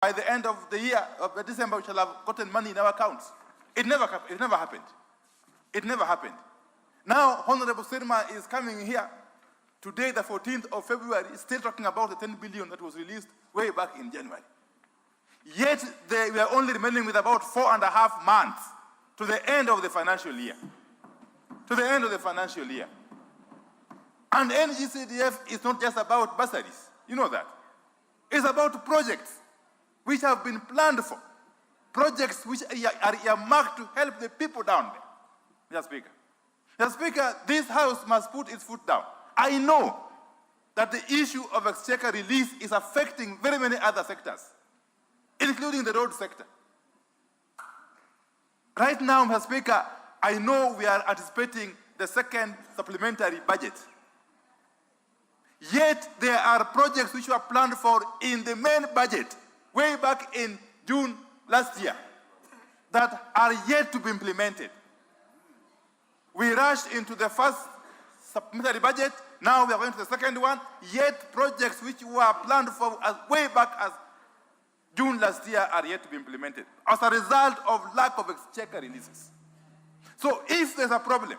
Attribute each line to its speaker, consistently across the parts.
Speaker 1: by the end of the year, of December, we shall have gotten money in our accounts. It never happened. It never happened. Now, Honorable Sirma is coming here today, the 14th of February, still talking about the 10 billion that was released way back in January. Yet, we are only remaining with about 4.5 months to the end of the financial year. To the end of the financial year. And NGCDF is not just about bursaries. You know that. It's about projects which have been planned for. Projects which are earmarked to help the people down there. Mr. Speaker. Mr. Speaker, this House must put its foot down. I know that the issue of exchequer release is affecting very many other sectors, including the road sector. Right now, Mr. Speaker, I know we are anticipating the second supplementary budget. Yet, there are projects which were planned for in the main budget way back in June last year that are yet to be implemented. We rushed into the first supplementary budget, now we are going to the second one, yet projects which were planned for way back as June last year are yet to be implemented as a result of lack of exchequer releases. So if there's a problem,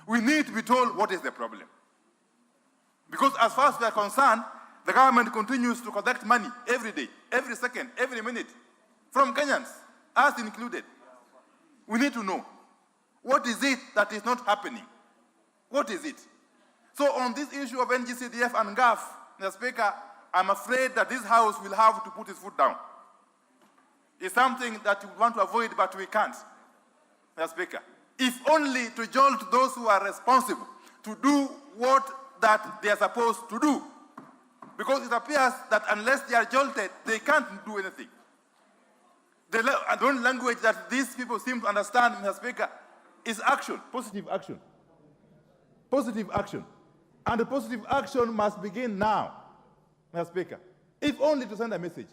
Speaker 1: we need to be told what is the problem. Because as far as we are concerned, the government continues to collect money every day, every second, every minute, from Kenyans, us included. We need to know, what is it that is not happening? What is it? So on this issue of NGCDF and GAF, Mr. Speaker, I'm afraid that this House will have to put its foot down. It's something that we want to avoid, but we can't, Mr. Speaker. If only to jolt those who are responsible to do what that they are supposed to do. Because it appears that unless they are jolted, they can't do anything. The only language that these people seem to understand, Mr. Speaker, is action, positive action. Positive action. And the positive action must begin now, Mr. Speaker, if only to send a message.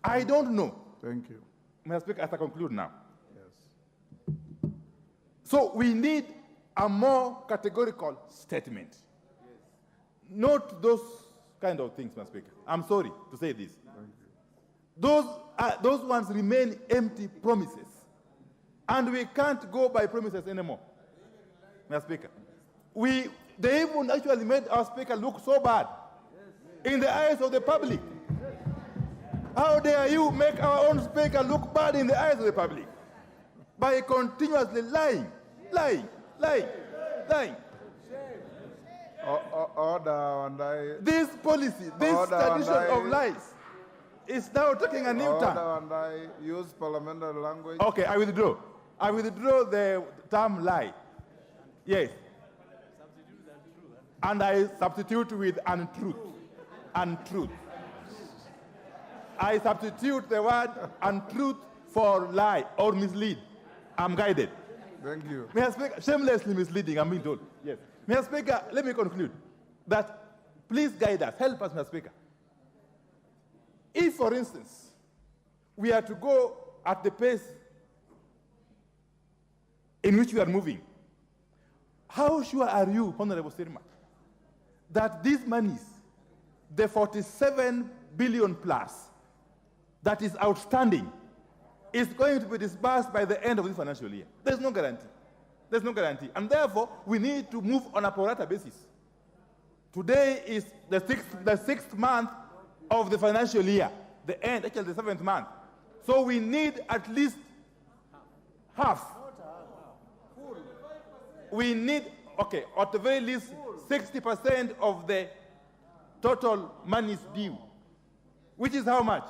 Speaker 1: I don't know.
Speaker 2: Thank you.
Speaker 1: Mr. Speaker, as I conclude now.
Speaker 2: Yes.
Speaker 1: So we need a more categorical statement. Yes. Not those kind of things, Mr. Speaker. I'm sorry to say this. Those ones remain empty promises. And we can't go by promises anymore, Mr. Speaker. They even actually made our speaker look so bad in the eyes of the public. How dare you make our own speaker look bad in the eyes of the public? By continuously lying.
Speaker 2: Order, and
Speaker 1: this policy, this tradition of lies is now taking a new turn.
Speaker 2: Order, and I use parliamentary language.
Speaker 1: Okay, I withdraw. I withdraw the term lie. Yes. And I substitute with untruth. Untruth. I substitute the word untruth for lie or mislead. I'm guided.
Speaker 2: Thank you.
Speaker 1: May I speak? Shamelessly misleading, I'm being told. Yes. Mr. Speaker, let me conclude that please guide us, help us, Mr. Speaker. If, for instance, we are to go at the pace in which we are moving, how sure are you, Honorable Sirma, that these monies, the 47 billion plus that is outstanding, is going to be disbursed by the end of this financial year? There's no guarantee. There's no guarantee. And therefore, we need to move on a pro rata basis. Today is the sixth month of the financial year, the end, actually the 7th month. So we need at least half. We need, okay, at the very least, 60% of the total monies due, which is how much?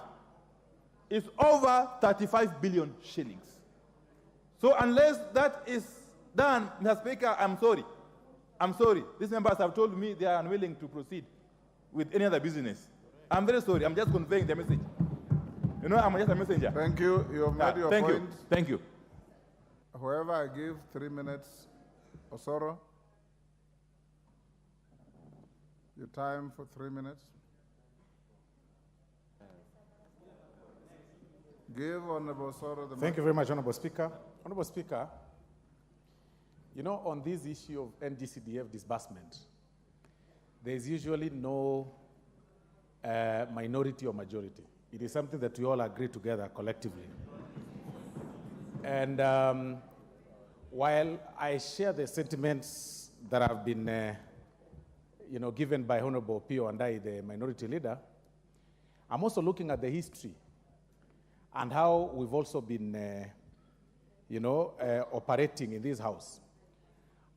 Speaker 1: It's over 35 billion shillings. So unless that is done, Mr. Speaker, I'm sorry. I'm sorry. These members have told me they are unwilling to proceed with any other business. I'm very sorry. I'm just conveying the message. You know, I'm just a messenger.
Speaker 2: Thank you. You have made your point.
Speaker 1: Thank you.
Speaker 2: Whoever I give 3 minutes, Osoro, your time for 3 minutes. Give Honorable Osoro the mic.
Speaker 3: Thank you very much, Honorable Speaker. Honorable Speaker, you know, on this issue of NGCDF disbursement, there is usually no minority or majority. It is something that we all agree together collectively. And while I share the sentiments that have been given by Honorable Pio and I, the minority leader, I'm also looking at the history and how we've also been operating in this house.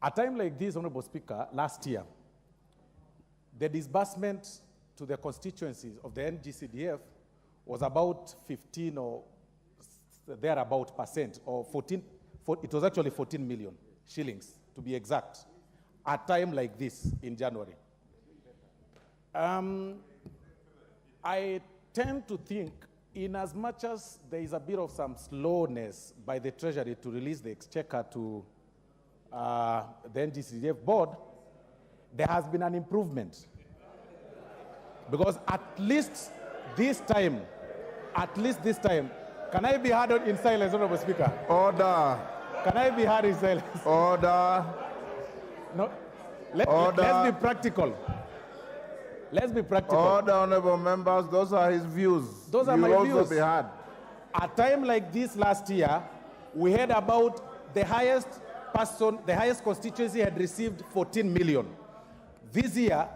Speaker 3: At a time like this, Honorable Speaker, last year, the disbursement to the constituencies of the NGCDF was about 15 or thereabout percent, or 14, it was actually 14 million shillings, to be exact, at a time like this in January. I tend to think, in as much as there is a bit of some slowness by the Treasury to release the exchequer to the NGCDF board, there has been an improvement. Because at least this time, can I be heard in silence, Honorable Speaker?
Speaker 2: Order.
Speaker 3: Can I be heard in silence?
Speaker 2: Order.
Speaker 3: No. Let's be practical. Let's be practical.
Speaker 2: Order, honorable members. Those are his views.
Speaker 3: Those are
Speaker 2: you
Speaker 3: my
Speaker 2: will
Speaker 3: views.
Speaker 2: also be heard.
Speaker 3: At a time like this last year, we heard about the highest constituency had received 14 million. This year,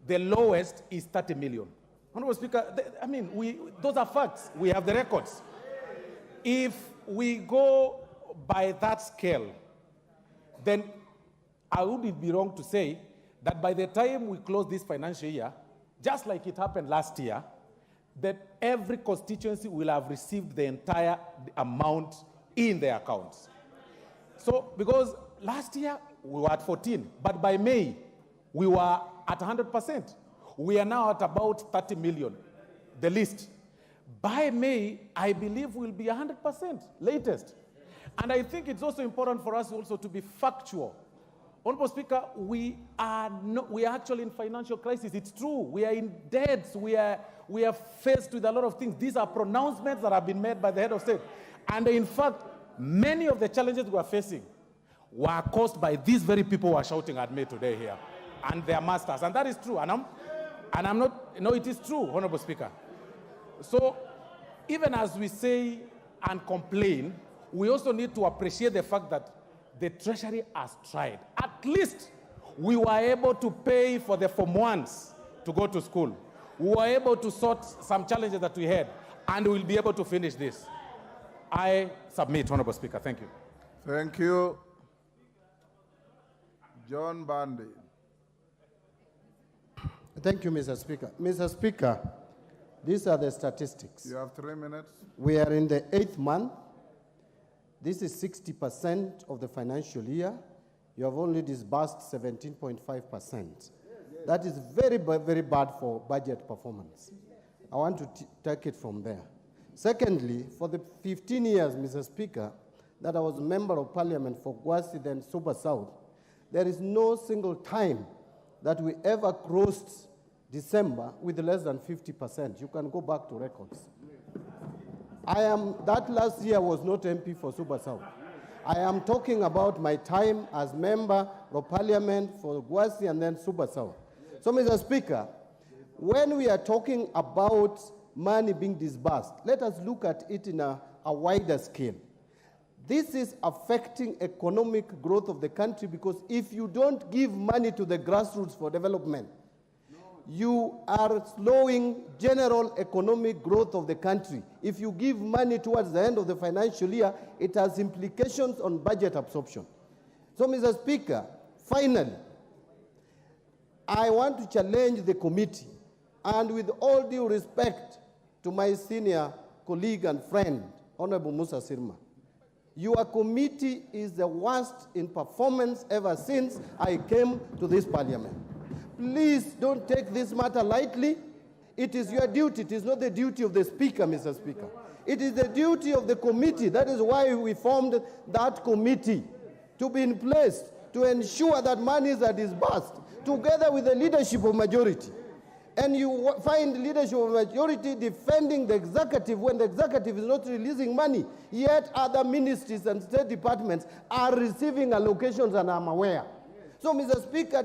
Speaker 3: the lowest is 30 million. Honorable Speaker, those are facts. We have the records. If we go by that scale, then I wouldn't be wrong to say that by the time we close this financial year, just like it happened last year, that every constituency will have received the entire amount in their accounts. So, because last year we were at 14, but by May we were at 100%. We are now at about 30 million, the least. By May, I believe we'll be 100% latest. And I think it's also important for us also to be factual. Honorable Speaker, we are actually in financial crisis. It's true. We are in debts. We are faced with a lot of things. These are pronouncements that have been made by the head of state. And in fact, many of the challenges we are facing were caused by these very people who are shouting at me today here and their masters. And that is true. And I'm not, it is true, Honorable Speaker. So even as we say and complain, we also need to appreciate the fact that the Treasury has tried. At least we were able to pay for the Form 1s to go to school. We were able to sort some challenges that we had, and we'll be able to finish this. I submit, Honorable Speaker. Thank you.
Speaker 2: Thank you. John Bandy.
Speaker 4: Thank you, Mr. Speaker. Mr. Speaker, these are the statistics.
Speaker 2: You have 3 minutes.
Speaker 4: We are in the 8th month. This is 60% of the financial year. You have only disbursed 17.5%. That is very, very bad for budget performance. I want to take it from there. Secondly, for the 15 years, Mr. Speaker, that I was a member of parliament for Gwasi, then Super South, there is no single time that we ever crossed December with less than 50%. You can go back to records. That last year was not MP for Super South. I am talking about my time as member of parliament for Gwasi and then Super South. So, Mr. Speaker, when we are talking about money being disbursed, let us look at it in a wider scale. This is affecting economic growth of the country, because if you don't give money to the grassroots for development, you are slowing general economic growth of the country. If you give money towards the end of the financial year, it has implications on budget absorption. So, Mr. Speaker, finally, I want to challenge the committee, and with all due respect to my senior colleague and friend, Honorable Musa Sirma, your committee is the worst in performance ever since I came to this parliament. Please don't take this matter lightly. It is your duty. It is not the duty of the Speaker, Mr. Speaker. It is the duty of the committee. That is why we formed that committee, to be in place to ensure that monies are disbursed, together with the leadership of majority. And you find leadership of majority defending the executive when the executive is not releasing money, yet other ministries and state departments are receiving allocations, and I'm aware. So, Mr. Speaker,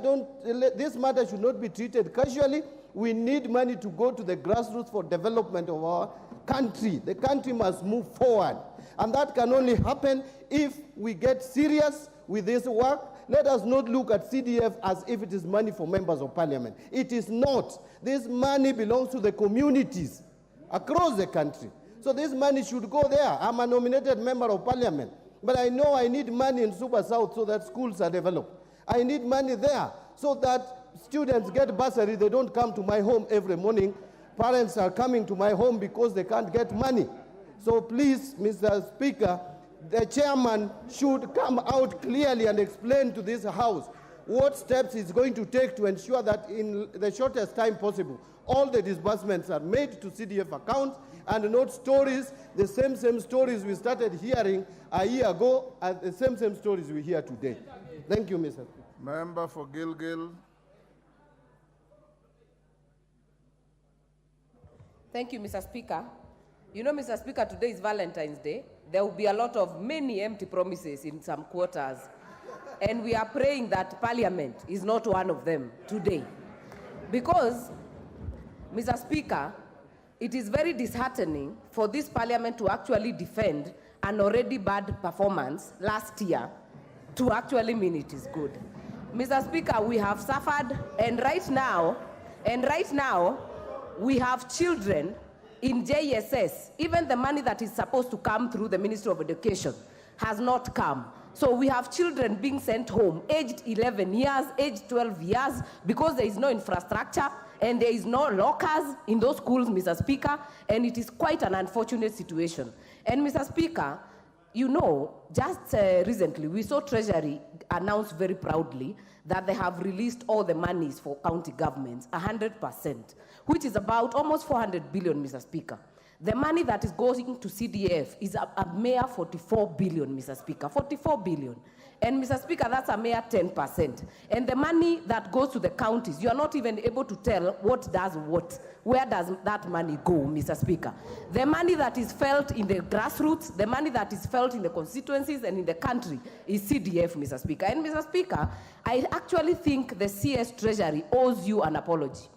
Speaker 4: this matter should not be treated casually. We need money to go to the grassroots for development of our country. The country must move forward. And that can only happen if we get serious with this work. Let us not look at CDF as if it is money for members of parliament. It is not. This money belongs to the communities across the country. So this money should go there. I'm a nominated member of parliament, but I know I need money in Super South so that schools are developed. I need money there so that students get bursary. They don't come to my home every morning. Parents are coming to my home because they can't get money. So please, Mr. Speaker, the chairman should come out clearly and explain to this House what steps he's going to take to ensure that in the shortest time possible, all the disbursements are made to CDF accounts and not stories, the same stories we started hearing a year ago and the same stories we hear today. Thank you, Mr. Speaker.
Speaker 2: Member for Gilgil.
Speaker 5: Thank you, Mr. Speaker. You know, Mr. Speaker, today is Valentine's Day. There will be a lot of many empty promises in some quarters. And we are praying that Parliament is not one of them today. Because, Mr. Speaker, it is very disheartening for this Parliament to actually defend an already bad performance last year to actually mean it is good. Mr. Speaker, we have suffered, and right now, we have children in JSS. Even the money that is supposed to come through the Ministry of Education has not come. So we have children being sent home, aged 11 years, aged 12 years, because there is no infrastructure and there is no lockers in those schools, Mr. Speaker, and it is quite an unfortunate situation. And Mr. Speaker, you know, just recently, we saw Treasury announce very proudly that they have released all the monies for county governments, 100%, which is about almost 400 billion, Mr. Speaker. The money that is going to CDF is a mere 44 billion, Mr. Speaker, 44 billion. And Mr. Speaker, that's a mere 10%. And the money that goes to the counties, you are not even able to tell what does what. Where does that money go, Mr. Speaker? The money that is felt in the grassroots, the money that is felt in the constituencies and in the country is CDF, Mr. Speaker. And Mr. Speaker, I actually think the CS Treasury owes you an apology,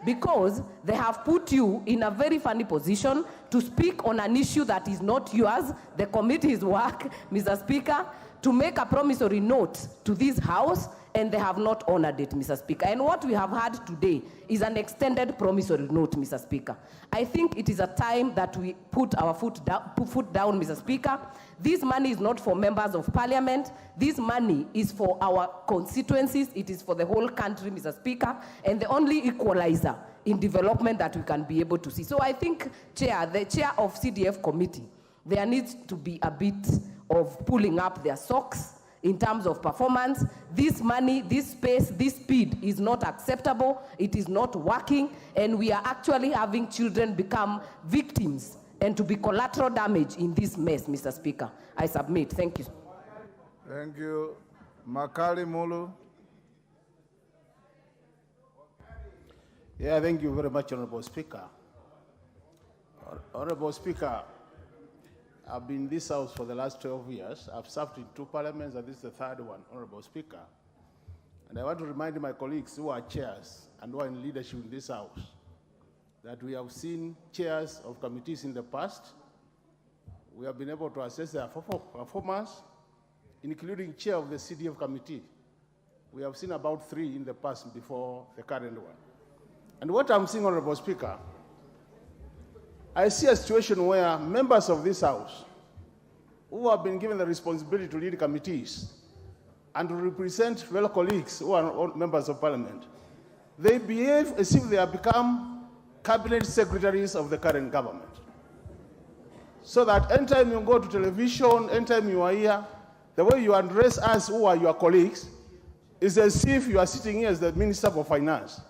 Speaker 5: because they have put you in a very funny position to speak on an issue that is not yours, the committee's work, Mr. Speaker, to make a promissory note to this House, and they have not honored it, Mr. Speaker. And what we have had today is an extended promissory note, Mr. Speaker. I think it is a time that we put our foot down, Mr. Speaker. This money is not for members of parliament. This money is for our constituencies. It is for the whole country, Mr. Speaker, and the only equalizer in development that we can be able to see. So I think, the chair of CDF committee, there needs to be a bit of pulling up their socks in terms of performance. This money, this space, this speed is not acceptable. It is not working, and we are actually having children become victims and to be collateral damage in this mess, Mr. Speaker. I submit. Thank you.
Speaker 2: Thank you. Makali Mulu.
Speaker 6: Yeah, thank you very much, Honorable Speaker. Honorable Speaker, I've been in this House for the last 12 years. I've served in 2 parliaments, and this is the 3rd one, Honorable Speaker. And I want to remind my colleagues who are chairs and who are in leadership in this House that we have seen chairs of committees in the past. We have been able to assess their performance, including chair of the CDF committee. We have seen about 3 in the past before the current one. And what I'm seeing, Honorable Speaker, I see a situation where members of this House who have been given the responsibility to lead committees and to represent fellow colleagues who are members of parliament, they behave as if they have become cabinet secretaries of the current government. So that anytime you go to television, anytime you are here, the way you address us who are your colleagues is as if you are sitting here as the Minister for Finance,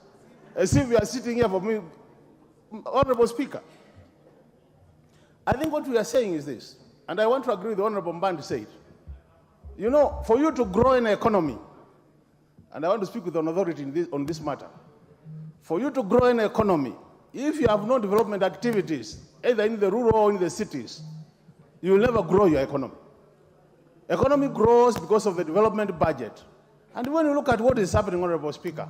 Speaker 6: as if you are sitting here for me, Honorable Speaker. I think what we are saying is this, and I want to agree with the Honorable Mbandi said. You know, for you to grow an economy, and I want to speak with an authority on this matter, for you to grow an economy, if you have no development activities, either in the rural or in the cities, you will never grow your economy. Economy grows because of the development budget. And when you look at what is happening, Honorable Speaker,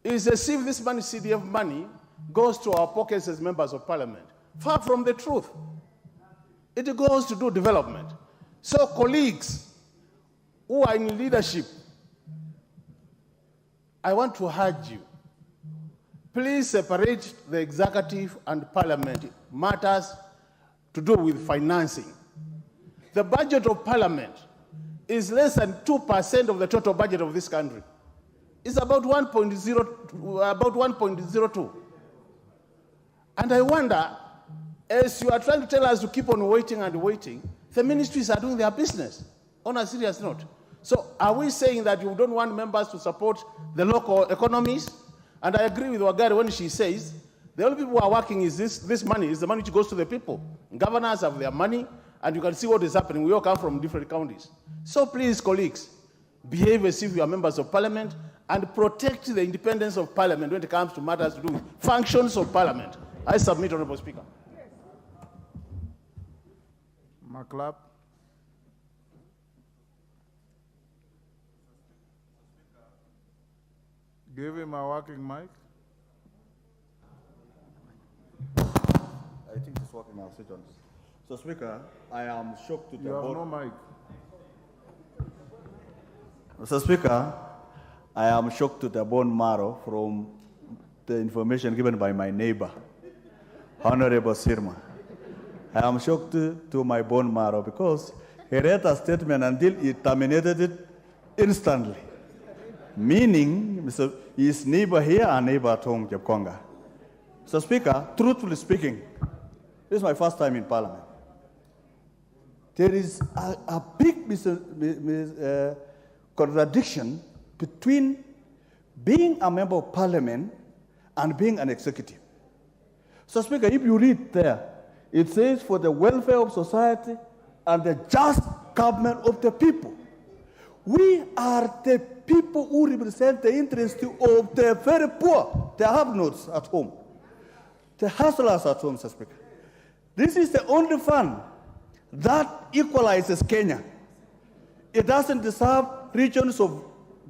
Speaker 6: It's as if this money, CDF money, goes to our pockets as members of parliament. Far from the truth. It goes to do development. So colleagues who are in leadership, I want to urge you, please separate the executive and parliament matters to do with financing. The budget of parliament is less than 2% of the total budget of this country. It's about 1.02. And I wonder, as you are trying to tell us to keep on waiting and waiting, the ministries are doing their business on a serious note. So are we saying that you don't want members to support the local economies? And I agree with Wagari when she says, the only people who are working is this money, is the money which goes to the people. Governors have their money, and you can see what is happening. We all come from different counties. So please, colleagues, behave as if you are members of parliament and protect the independence of parliament when it comes to matters to do with functions of parliament. I submit, Honorable Speaker.
Speaker 2: Maclap. Give him a working mic.
Speaker 7: I think it's working now. Sit on. So, Speaker, I am shocked to the
Speaker 2: You have
Speaker 7: bone.
Speaker 2: no mic.
Speaker 7: Mr. Speaker, I am shocked to the bone marrow from the information given by my neighbor, Honorable Sirma. I am shocked to my bone marrow because he read a statement until he terminated it instantly. Meaning, his neighbor here and neighbor at home, Jepkonga. So, Speaker, truthfully speaking, this is my first time in Parliament. There is a big contradiction between being a member of Parliament and being an executive. So, Speaker, if you read there, it says for the welfare of society and the just government of the people. We are the people who represent the interests of the very poor, the have-nots at home, the hustlers at home, Mr. Speaker. This is the only fund that equalizes Kenya. It doesn't deserve regions of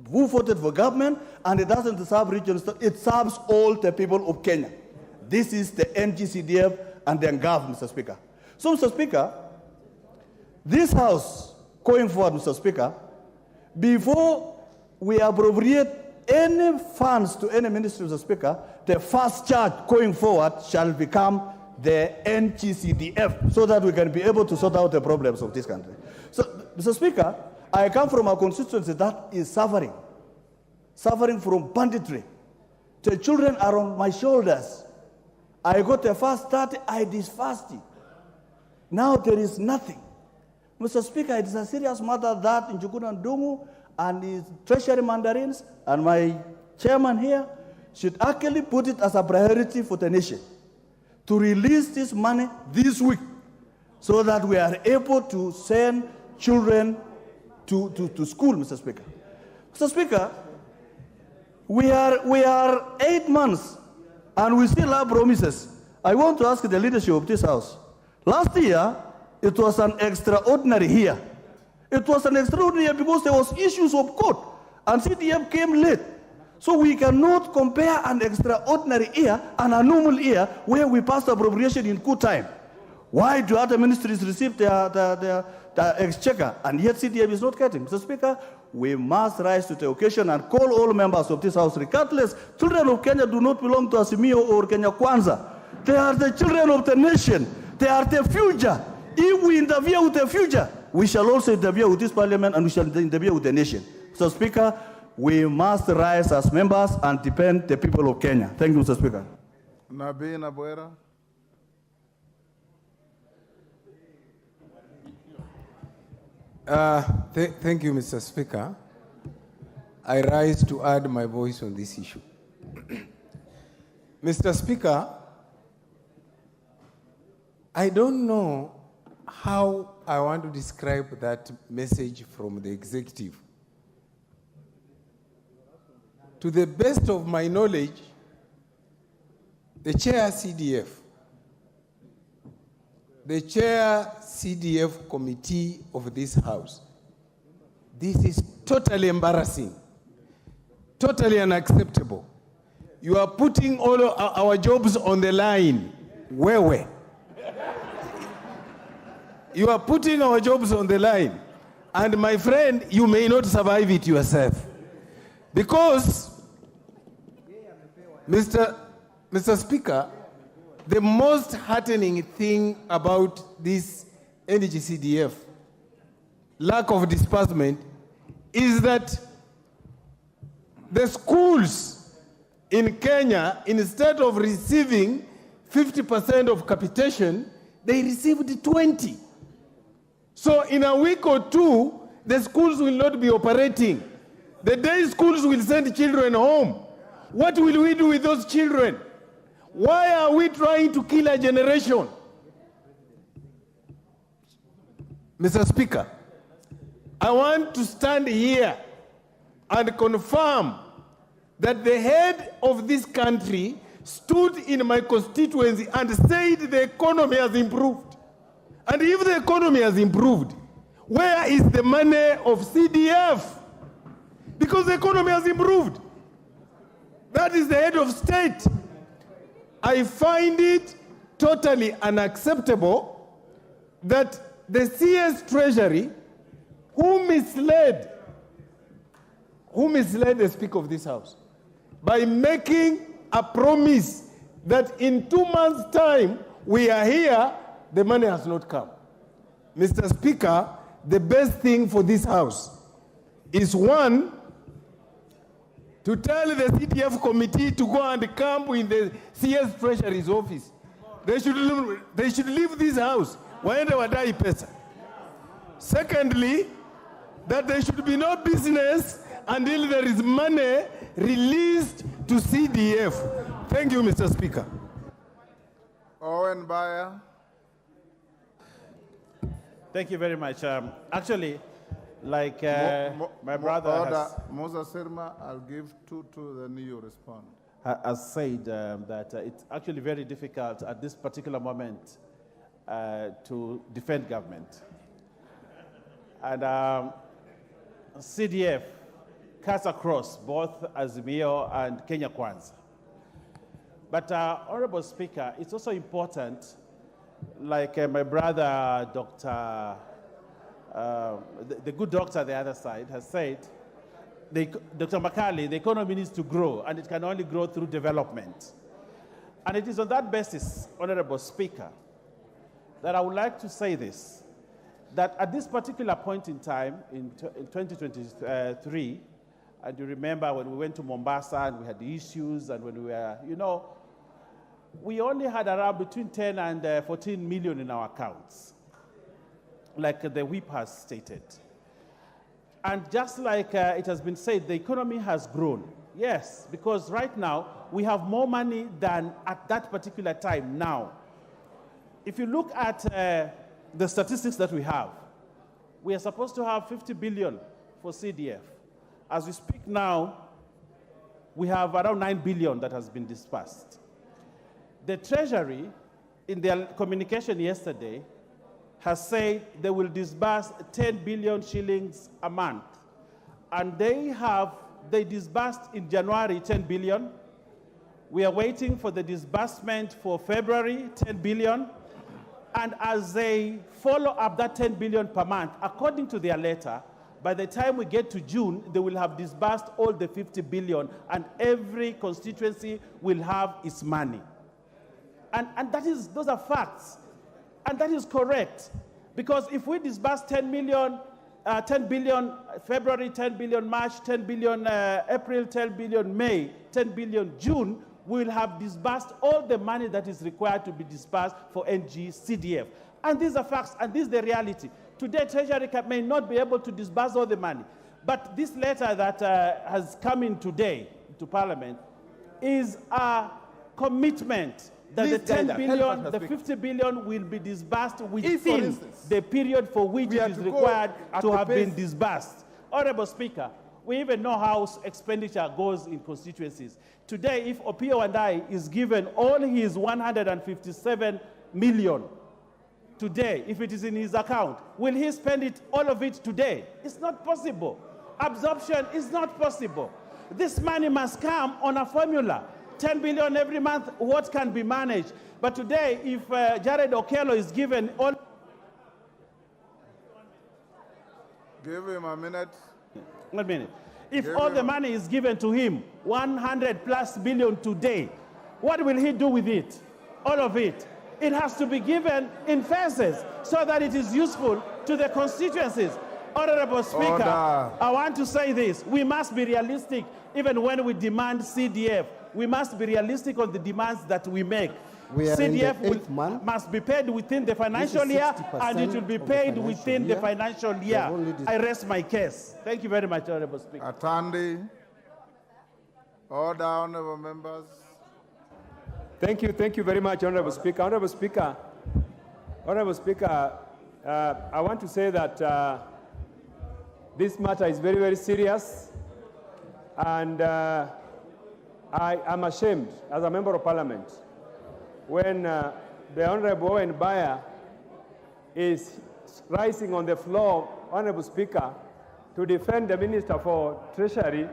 Speaker 7: who voted for government, and it doesn't deserve regions. It serves all the people of Kenya. This is the NGCDF and the NGAV, Mr. Speaker. So, Mr. Speaker, this House, going forward, Mr. Speaker, before we appropriate any funds to any ministry, Mr. Speaker, the first charge going forward shall become the NGCDF, so that we can be able to sort out the problems of this country. So, Mr. Speaker, I come from a constituency that is suffering from banditry. The children are on my shoulders. I got the first 30, I disfasted. Now there is nothing. Mr. Speaker, it is a serious matter that Njuguna Ndungu and his treasury mandarins and my chairman here should actually put it as a priority for the nation to release this money this week so that we are able to send children to school, Mr. Speaker. Mr. Speaker, we are 8 months and we still have promises. I want to ask the leadership of this House. Last year, it was an extraordinary year. It was an extraordinary year because there was issues of court and CDF came late. So we cannot compare an extraordinary year and a normal year where we passed appropriation in good time. Why do other ministries receive their exchequer and yet CDF is not getting? Mr. Speaker, we must rise to the occasion and call all members of this House, regardless. Children of Kenya do not belong to Azimio or Kenya Kwanza. They are the children of the nation. They are the future. If we interfere with the future, we shall also interfere with this parliament and we shall interfere with the nation. So, Speaker, we must rise as members and defend the people of Kenya. Thank you, Mr. Speaker.
Speaker 2: Nabi Nabuera.
Speaker 8: Thank you, Mr. Speaker. I rise to add my voice on this issue. Mr. Speaker, I don't know how I want to describe that message from the executive. To the best of my knowledge, the chair CDF, the chair CDF committee of this House, this is totally embarrassing, totally unacceptable. You are putting all of our jobs on the line. Where? You are putting our jobs on the line. And my friend, you may not survive it yourself. Because, Mr. Speaker, the most heartening thing about this energy CDF, lack of disbursement, is that the schools in Kenya, instead of receiving 50% of capitation, they received 20. So in a week or two, the schools will not be operating. The day schools will send children home. What will we do with those children? Why are we trying to kill a generation? Mr. Speaker, I want to stand here and confirm that the head of this country stood in my constituency and said the economy has improved. And if the economy has improved, where is the money of CDF? Because the economy has improved. That is the head of state. I find it totally unacceptable that the CS Treasury, who misled the Speaker of this House by making a promise that in 2 months' time we are here, the money has not come. Mr. Speaker, the best thing for this House is, one, to tell the CDF committee to go and camp in the CS Treasury's office. They should leave this House. Waende wadai pesa. Secondly, that there should be no business until there is money released to CDF. Thank you, Mr. Speaker.
Speaker 2: Owen Bayer.
Speaker 3: Thank you very much. Actually, like my brother has,
Speaker 2: Musa Sirma, I'll give two to then you respond.
Speaker 3: has said, that it's actually very difficult at this particular moment to defend government. And CDF cuts across both Azimio and Kenya Kwanza. But Honorable Speaker, it's also important, like my brother, Dr. The good doctor on the other side has said, Dr. Makali, the economy needs to grow, and it can only grow through development. And it is on that basis, Honorable Speaker, that I would like to say this, that at this particular point in time, in 2023, and you remember when we went to Mombasa and we had the issues, and when we were, we only had around between 10 and 14 million in our accounts, like the whip has stated. And just like it has been said, the economy has grown. Yes, because right now, we have more money than at that particular time now. If you look at the statistics that we have, we are supposed to have 50 billion for CDF. As we speak now, we have around 9 billion that has been disbursed. The Treasury, in their communication yesterday, has said they will disburse 10 billion shillings a month. And they disbursed in January 10 billion. We are waiting for the disbursement for February, 10 billion. And as they follow up that 10 billion per month, according to their letter, by the time we get to June, they will have disbursed all the 50 billion, and every constituency will have its money. And those are facts. And that is correct. Because if we disburse 10 billion February, 10 billion March, 10 billion April, 10 billion May, 10 billion June, we will have disbursed all the money that is required to be disbursed for CDF. And these are facts, and this is the reality. Today, Treasury may not be able to disburse all the money. But this letter that has come in today to Parliament is a commitment that the 10 billion, the 50 billion will be disbursed within the period for which it is required to have been disbursed. Honorable Speaker, we even know how expenditure goes in constituencies. Today, if Opio and I is given all his 157 million today, if it is in his account, will he spend it, all of it today? It's not possible. Absorption is not possible. This money must come on a formula. 10 billion every month, what can be managed? But today, if Jared Okello is given all...
Speaker 2: Give him a minute.
Speaker 3: 1 minute. If all the money is given to him, 100+ billion today, what will he do with it? All of it. It has to be given in phases so that it is useful to the constituencies. Honorable Speaker,
Speaker 2: Order.
Speaker 3: I want to say this. We must be realistic even when we demand CDF. We must be realistic on the demands that we make.
Speaker 4: We are in the
Speaker 3: CDF
Speaker 4: eighth month.
Speaker 3: must be paid within the financial year, and it will be paid within the financial year. I rest my case. Thank you very much, Honorable Speaker.
Speaker 2: Atandi. Order, honorable members.
Speaker 9: Thank you very much, Honorable Speaker. Honorable Speaker, I want to say that this matter is very, very serious, and I am ashamed as a member of Parliament when the Honorable Owen Bayer is rising on the floor, Honorable Speaker, to defend the Minister for Treasury,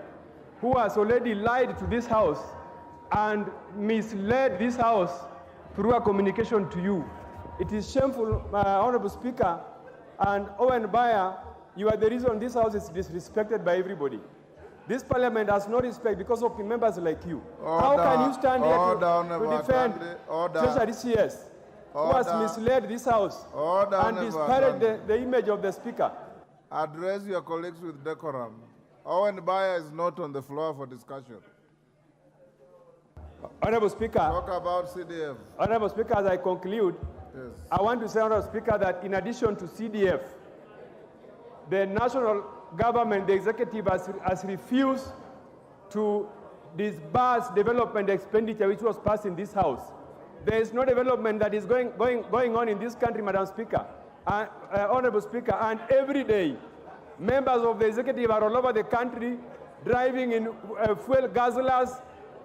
Speaker 9: who has already lied to this House and misled this House through a communication to you. It is shameful, Honorable Speaker, and Owen Bayer, you are the reason this House is disrespected by everybody. This Parliament has no respect because of members like you. How can you stand here to defend Treasury CS, who has misled this House and disparaged the image of the Speaker?
Speaker 2: Address your colleagues with decorum. Owen Bayer is not on the floor for discussion.
Speaker 9: Honorable Speaker,
Speaker 2: Talk about CDF.
Speaker 9: Honorable Speaker, as I conclude,
Speaker 2: Yes.
Speaker 9: I want to say, Honorable Speaker, that in addition to CDF, the national government, the executive, has refused to disburse development expenditure which was passed in this House. There is no development that is going on in this country, Madam Speaker, Honorable Speaker, and every day, members of the executive are all over the country, driving in fuel guzzlers.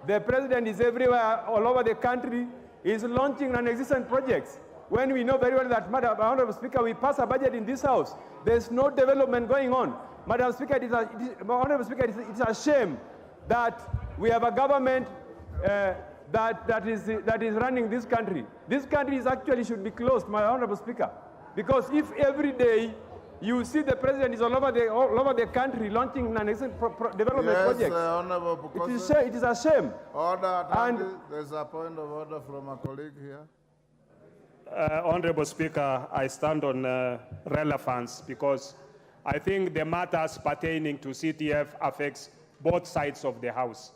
Speaker 9: The president is everywhere, all over the country. Is launching non-existent projects. When we know very well that, Madam Honorable Speaker, we pass a budget in this House, there's no development going on. Madam Speaker, Honorable Speaker, it's a shame that we have a government that is running this country. This country actually should be closed, my Honorable Speaker, because if every day you see the president is all over the country launching non-existent development projects, it is a shame.
Speaker 2: Order, and there's a point of order from a colleague here.
Speaker 10: Honorable Speaker, I stand on relevance because I think the matters pertaining to CTF affects both sides of the House,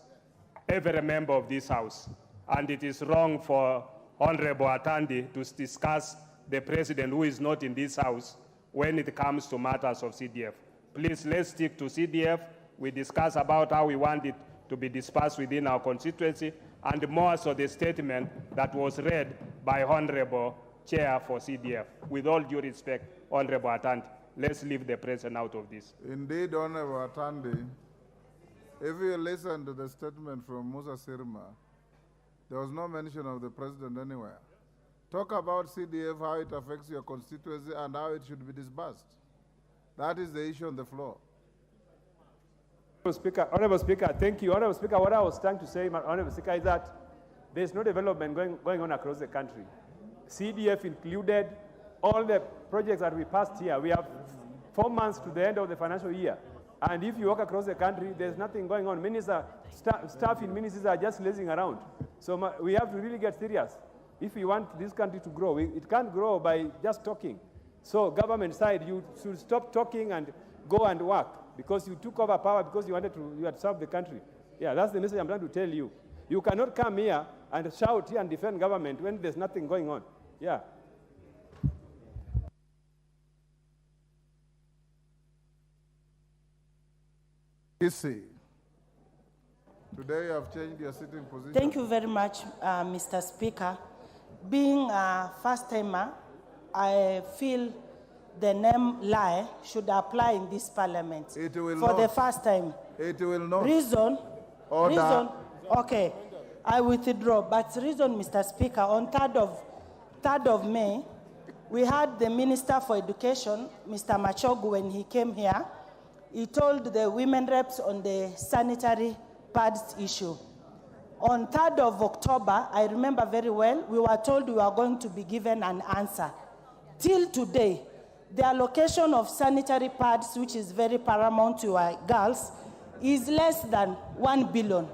Speaker 10: every member of this House. And it is wrong for Honorable Atandi to discuss the president who is not in this House when it comes to matters of CDF. Please, let's stick to CDF. We discuss about how we want it to be dispersed within our constituency, and more so the statement that was read by Honorable Chair for CDF. With all due respect, Honorable Atandi, let's leave the president out of this.
Speaker 2: Indeed, Honorable Atandi, if you listen to the statement from Musa Sirma, there was no mention of the president anywhere. Talk about CDF, how it affects your constituency, and how it should be disbursed. That is the issue on the floor.
Speaker 9: Honorable Speaker, thank you. Honorable Speaker, what I was trying to say, Honorable Speaker, is that there's no development going on across the country. CDF included, all the projects that we passed here. We have 4 months to the end of the financial year. And if you walk across the country, there's nothing going on. Staff in ministries are just lazing around. So we have to really get serious. If we want this country to grow, it can't grow by just talking. So government side, you should stop talking and go and work, because you took over power because you had to serve the country. Yeah, that's the message I'm trying to tell you. You cannot come here and shout here and defend government when there's nothing going on. Yeah.
Speaker 2: Today you have changed your sitting position.
Speaker 11: Thank you very much, Mr. Speaker. Being a first-timer, I feel the name lie should apply in this parliament.
Speaker 2: It will
Speaker 11: for
Speaker 2: not.
Speaker 11: The first time.
Speaker 2: It will not.
Speaker 11: Reason?
Speaker 2: Order.
Speaker 11: Reason? Okay, I withdraw. But reason, Mr. Speaker, on 3rd of May, we had the Minister for Education, Mr. Machogu, when he came here, he told the women reps on the sanitary pads issue. On 3rd of October, I remember very well, we were told we were going to be given an answer. Till today, the allocation of sanitary pads, which is very paramount to our girls, is less than 1 billion.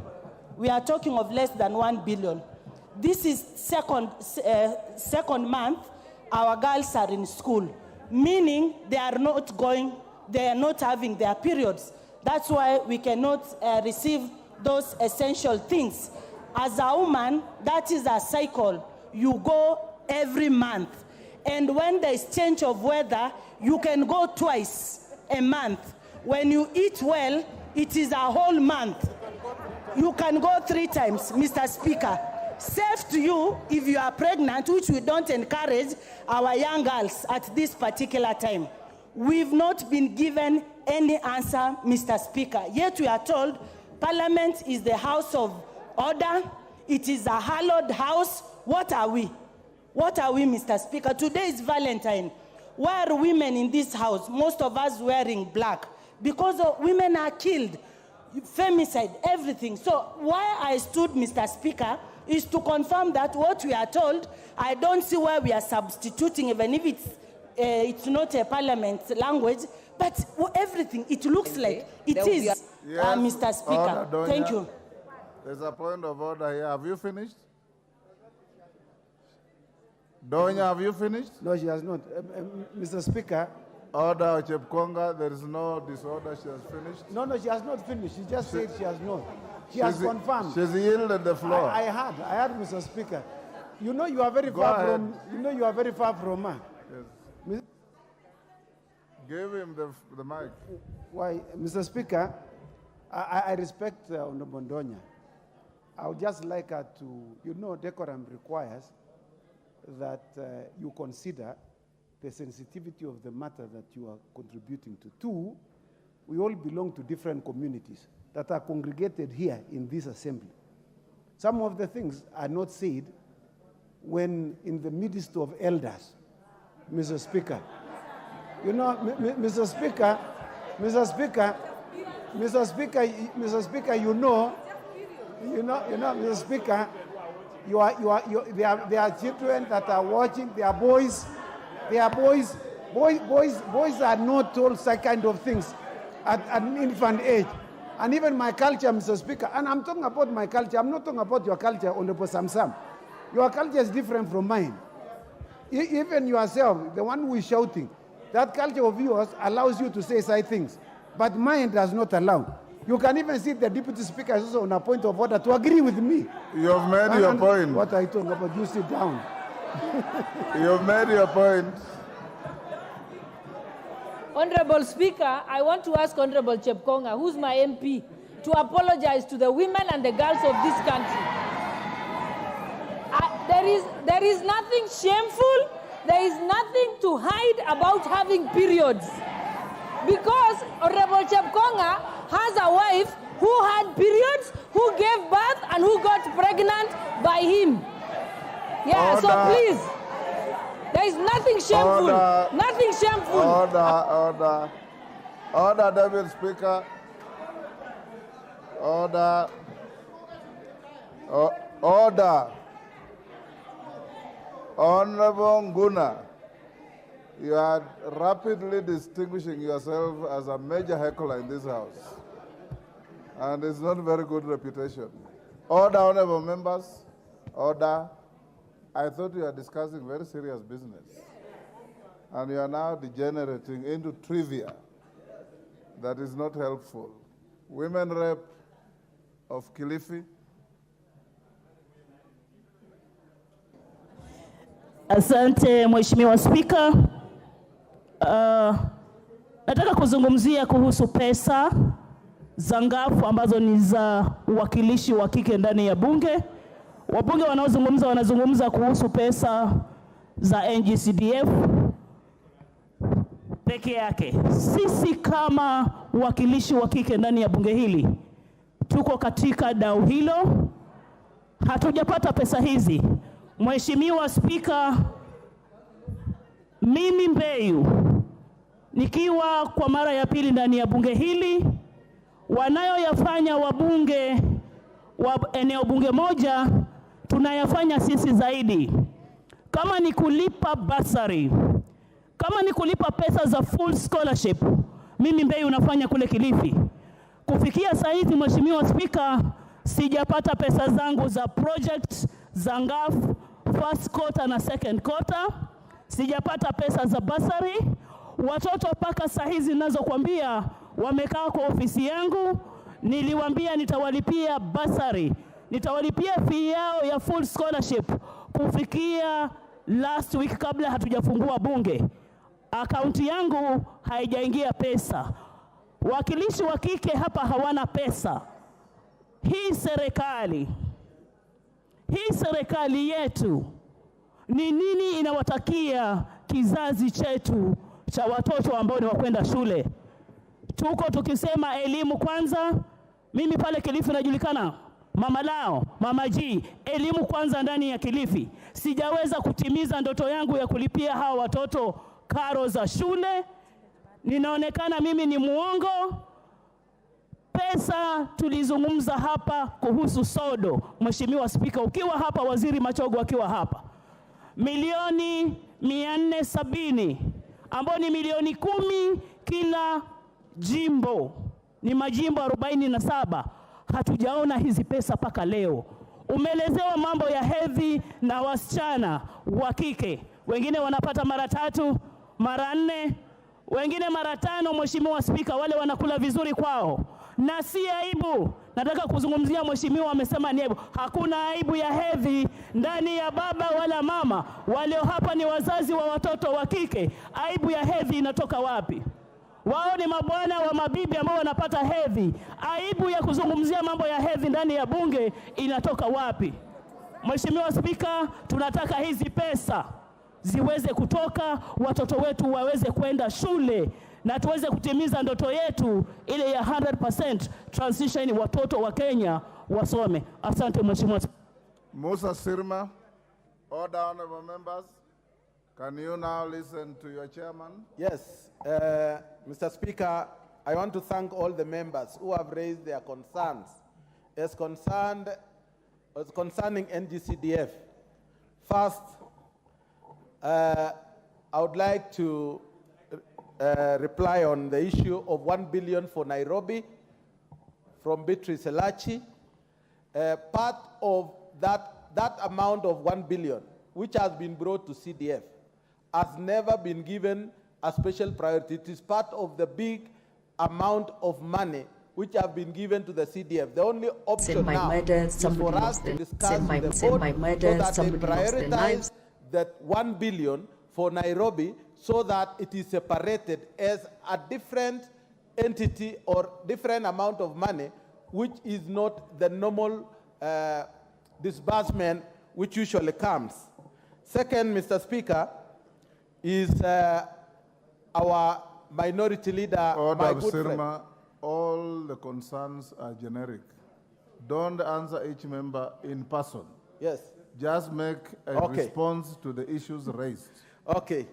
Speaker 11: We are talking of less than 1 billion. This is second month our girls are in school, meaning they are not having their periods. That's why we cannot receive those essential things. As a woman, that is a cycle. You go every month. And when there is change of weather, you can go twice a month. When you eat well, it is a whole month. You can go 3 times, Mr. Speaker. Safe to you if you are pregnant, which we don't encourage our young girls at this particular time. We've not been given any answer, Mr. Speaker. Yet we are told Parliament is the house of order. It is a hallowed house. What are we? What are we, Mr. Speaker? Today is Valentine. Why are women in this house, most of us wearing black? Because women are killed, femicide, everything. So why I stood, Mr. Speaker, is to confirm that what we are told, I don't see why we are substituting, even if it's not a Parliament language, but everything, it looks like it is,
Speaker 2: Yes,
Speaker 11: Mr. Speaker.
Speaker 2: Order,
Speaker 11: Thank you.
Speaker 2: There's a point of order here. Have you finished? Donya, have you finished?
Speaker 12: No, she has not. Mr. Speaker.
Speaker 2: Order, Chepkonga, there is no disorder. She has finished.
Speaker 12: No, she has not finished. She just said she has not. She has confirmed.
Speaker 2: She's yielded the floor.
Speaker 12: I heard, Mr. Speaker. You know you are very far from. You know you are very far from her.
Speaker 2: Yes. Give him the mic.
Speaker 12: Why, Mr. Speaker? I respect Honorable Donya. I would just like her to, decorum requires that you consider the sensitivity of the matter that you are contributing to. 2, we all belong to different communities that are congregated here in this assembly. Some of the things are not said when in the midst of elders, Mr. Speaker. Mr. Speaker, Mr. Speaker, Mr. Speaker, there are children that are watching, they are boys. Boys are not told such kind of things at an infant age. And even my culture, Mr. Speaker, and I'm talking about my culture, I'm not talking about your culture, Honorable Samsam. Your culture is different from mine. Even yourself, the one who is shouting, that culture of yours allows you to say such things, but mine does not allow. You can even see the Deputy Speaker is also on a point of order to agree with me.
Speaker 2: You have made your point.
Speaker 12: What are you talking about? You sit down.
Speaker 2: You have made your point.
Speaker 13: Honorable Speaker, I want to ask Honorable Chepkonga, who's my MP, to apologize to the women and the girls of this country. There is nothing shameful, there is nothing to hide about having periods. Because Honorable Chepkonga has a wife who had periods, who gave birth, and who got pregnant by him. Yeah, order. So please, there is nothing shameful. Order. Nothing shameful.
Speaker 2: Order, Deputy Speaker. Order. Honorable Nguna, you are rapidly distinguishing yourself as a major heckler in this house. And it's not a very good reputation. Order, honorable members. Order. I thought you were discussing very serious business. And you are now degenerating into trivia that is not helpful. Women rep of Kilifi.
Speaker 14: Asante Mheshimiwa Spika. Nataka kuzungumzia kuhusu pesa za ngafu ambazo ni za uwakilishi wa kike ndani ya bunge. Wabunge wanazungumza kuhusu pesa za CDF peke yake. Sisi kama uwakilishi wa kike ndani ya bunge hili tuko katika dau hilo, hatujapata pesa hizi. Mheshimiwa Spika, mimi Mbeyu nikiwa kwa mara ya pili ndani ya bunge hili, wanayoyafanya wabunge wa eneo bunge moja tunayafanya sisi zaidi. Kama ni kulipa bursary, kama ni kulipa pesa za full scholarship, mimi Mbeyu unafanya kule Kilifi. Kufikia saa hizi Mheshimiwa Spika, sijapata pesa zangu za project za NGAF first quarter na second quarter. Sijapata pesa za bursary. Watoto paka saa hizi ninazokuambia wamekaa kwa ofisi yangu, niliwaambia nitawalipia bursary, nitawalipia fee yao ya full scholarship kufikia last week kabla hatujafungua bunge. Akaunti yangu haijaingia pesa. Wakilishi wa kike hapa hawana pesa. Hii serikali yetu ni nini inawatakia kizazi chetu cha watoto ambao ni wakwenda shule? Tuko tukisema elimu kwanza. Mimi pale Kilifi najulikana mama lao, mama G, elimu kwanza ndani ya Kilifi. Sijaweza kutimiza ndoto yangu ya kulipia hawa watoto karo za shule. Ninaonekana mimi ni muongo. Pesa tulizungumza hapa kuhusu sodo, Mheshimiwa Spika, ukiwa hapa, Waziri Machogo akiwa hapa, milioni 470 ambao ni milioni 10 kila jimbo, ni majimbo 47. Hatujaona hizi pesa paka leo. Umelezewa mambo ya hedhi na wasichana wa kike, wengine wanapata mara 3, mara 4, wengine mara 5. Mheshimiwa Spika, wale wanakula vizuri kwao na si aibu. Nataka kuzungumzia Mheshimiwa amesema ni aibu. Hakuna aibu ya hedhi ndani ya baba wala mama. Walio hapa ni wazazi wa watoto wa kike. Aibu ya hedhi inatoka wapi? Wao ni mabwana wa mabibi ambao wanapata hedhi. Aibu ya kuzungumzia mambo ya hedhi ndani ya bunge inatoka wapi? Mheshimiwa Spika, tunataka hizi pesa ziweze kutoka, watoto wetu waweze kwenda shule na tuweze kutimiza ndoto yetu ile ya 100% transition, watoto wa Kenya wasome. Asante Mheshimiwa.
Speaker 2: Musa Sirma. Order, honorable members. Can you now listen to your chairman?
Speaker 15: Yes, Mr. Speaker, I want to thank all the members who have raised their concerns as concerning NGCDF. First, I would like to reply on the issue of 1 billion for Nairobi from Beatrice Elachi. Part of that amount of 1 billion, which has been brought to CDF, has never been given a special priority. It is part of the big amount of money which have been given to the CDF. The only option now is for us to discuss with the board so that they prioritize that 1 billion for Nairobi so that it is separated as a different entity or different amount of money, which is not the normal disbursement which usually comes. Second, Mr. Speaker, is our minority leader, my good friend.
Speaker 2: All the concerns are generic. Don't answer each member in person.
Speaker 15: Yes.
Speaker 2: Just make a response to the issues raised.
Speaker 15: Okay.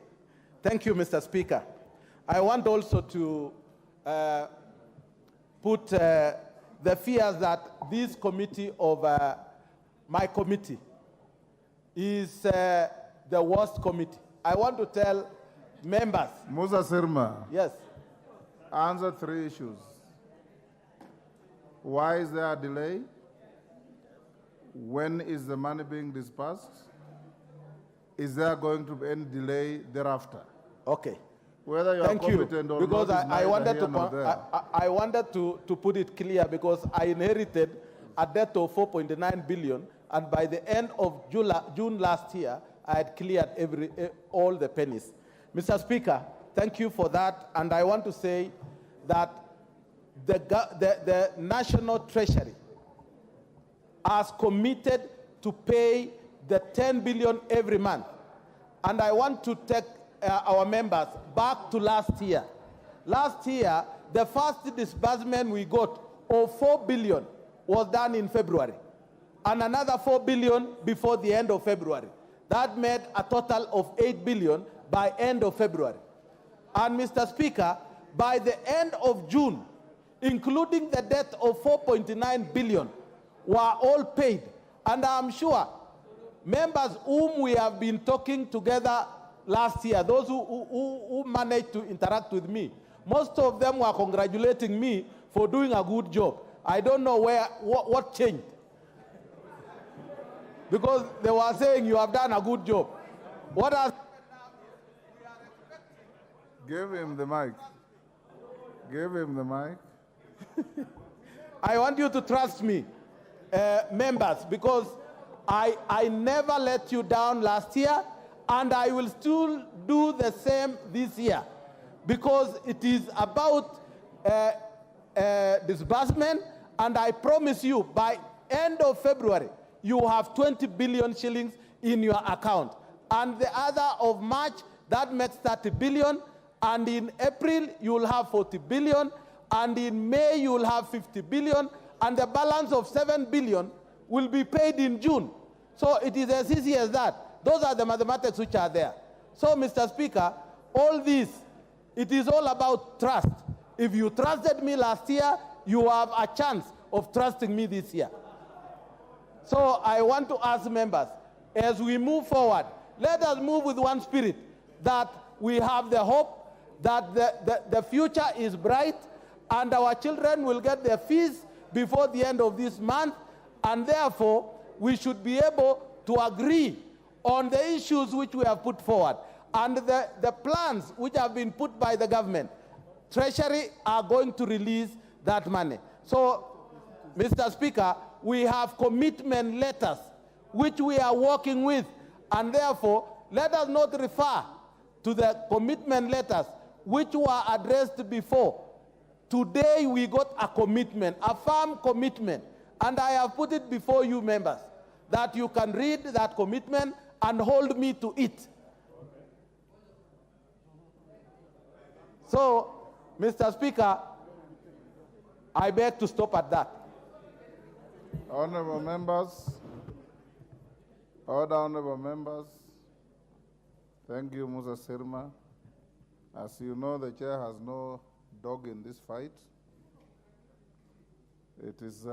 Speaker 15: Thank you, Mr. Speaker. I want also to put the fears that this committee of my committee is the worst committee. I want to tell members.
Speaker 2: Musa Sirma.
Speaker 15: Yes.
Speaker 2: Answer 3 issues. Why is there a delay? When is the money being disbursed? Is there going to be any delay thereafter?
Speaker 15: Okay.
Speaker 2: Whether you are competent or
Speaker 15: because
Speaker 2: not,
Speaker 15: I wanted to put it clear, because I inherited a debt of 4.9 billion, and by the end of June last year, I had cleared all the pennies. Mr. Speaker, thank you for that, and I want to say that the National Treasury has committed to pay the 10 billion every month. And I want to take our members back to last year. Last year, the first disbursement we got of 4 billion was done in February, and another 4 billion before the end of February. That made a total of 8 billion by end of February. And Mr. Speaker, by the end of June, including the debt of 4.9 billion, were all paid. And I'm sure members whom we have been talking together last year, those who managed to interact with me, most of them were congratulating me for doing a good job. I don't know what changed. Because they were saying you have done a good job. What has
Speaker 2: Give him the mic. Give him the mic.
Speaker 15: I want you to trust me, members, because I never let you down last year, and I will still do the same this year, because it is about disbursement, and I promise you, by end of February, you have 20 billion shillings in your account. And the other of March, that makes 30 billion, and in April, you will have 40 billion, and in May, you will have 50 billion, and the balance of 7 billion will be paid in June. So it is as easy as that. Those are the mathematics which are there. So, Mr. Speaker, all this, it is all about trust. If you trusted me last year, you have a chance of trusting me this year. So I want to ask members, as we move forward, let us move with one spirit, that we have the hope that the future is bright, and our children will get their fees before the end of this month, and therefore we should be able to agree on the issues which we have put forward, and the plans which have been put by the government. Treasury are going to release that money. So, Mr. Speaker, we have commitment letters which we are working with, and therefore let us not refer to the commitment letters which were addressed before. Today we got a commitment, a firm commitment, and I have put it before you members, that you can read that commitment and hold me to it. So, Mr. Speaker, I beg to stop at that.
Speaker 2: Honorable members, honorable members, thank you, Musa Sirma. As you know, the chair has no dog in this fight. It is